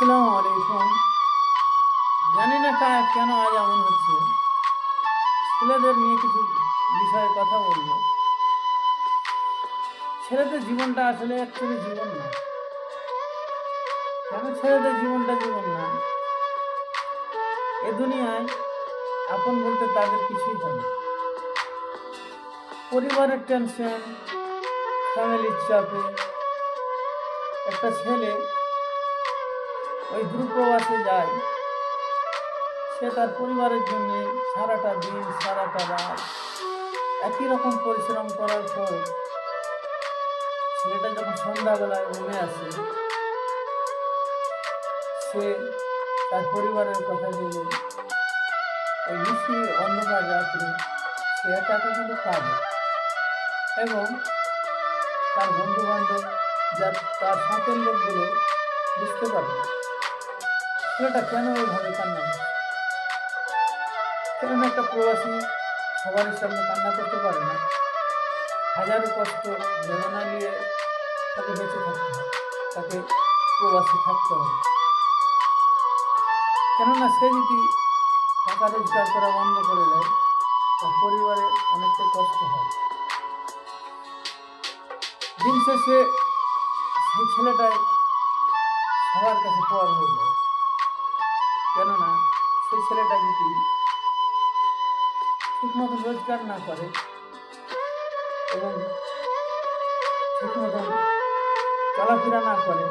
আসসালামু আলাইকুম। জানি না কেন আজ এমন হচ্ছে। ছেলেদের নিয়ে কিছু বিষয়ে কথা বলবো। ছেলেদের জীবনটা আসলে অ্যাকচুয়ালি জীবন না। কেন ছেলেদের জীবনটা জীবন না? এ দুনিয়ায় আপন বলতে তাদের কিছুই হয় না। পরিবারের টেনশন, ফ্যামিলির চাপে একটা ছেলে ওই দূরপ্রবাসে যায়। সে তার পরিবারের জন্য সারাটা দিন সারাটা রাত একই রকম পরিশ্রম করার পর ছেলেটা যখন সন্ধ্যাবেলায় রুমে আসে, সে তার পরিবারের কথা ভেবে ওই নিশি অন্ধকার রাত্রে সে একা একা কিন্তু কাঁদে এবং তার বন্ধু বান্ধব যা তার সাথের লোকগুলো বুঝতে পারে না ছেলেটা কেন ওইভাবে কান্না করে। কেন একটা প্রবাসী সবার সামনে কান্না করতে পারে না? হাজারো কষ্ট বেদনা নিয়ে তাকে বেঁচে থাকতে হয়, তাকে প্রবাসী থাকতে হবে। কেননা সে যদি টাকা রোজগার করা বন্ধ করে দেয়, তার পরিবারে অনেকটা কষ্ট হয়। দিন শেষে সেই ছেলেটাই সবার কাছে পর হয়ে যায়। কেননা সেই ছেলেটা যদি ঠিক মতো রোজগার না করে এবং ঠিক মতন চলাফেরা না করে,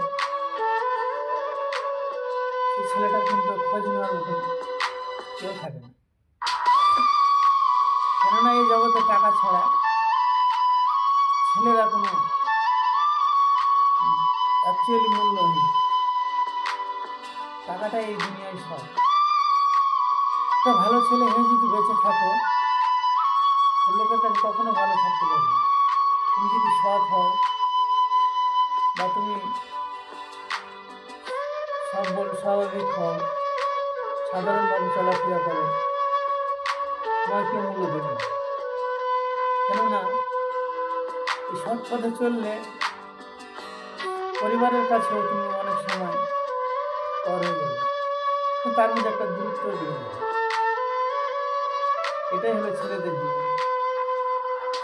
সেই ছেলেটা কিন্তু খোঁজ নেওয়ার মতো কেউ থাকে না। কেননা এই জগতে টাকা ছাড়া ছেলেরা কোনো অ্যাকচুয়ালি মূল্যহীন। টাকাটা এই দুনিয়ায় সব। একটা ভালো ছেলে হয়ে যদি বেঁচে থাকো, তো লোকের কাছে কখনো ভালো থাকতে পারবে না। তুমি যদি সৎ হও বা তুমি স্বাভাবিক হও, সাধারণভাবে চলাফেরা করো, তোমার কেউ মূল্য দেবে না। কেননা এই সৎ পথে চললে পরিবারের কাছেও তুমি অনেক সময় পর হয়ে যাবে, তার মধ্যে একটা গুরুত্ব দিয়ে যাবে। এটাই হলো ছেলেদের জীবন।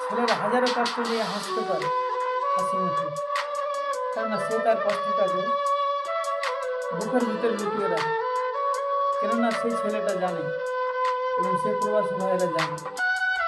ছেলেরা হাজারো কষ্ট নিয়ে হাসতে পারে হাসি মুখে, কেননা সে তার কষ্টটাকে বুকের ভিতরে লুকিয়ে রাখে। কেননা সেই ছেলেটা জানে এবং সে প্রবাসী ভাইয়েরা জানে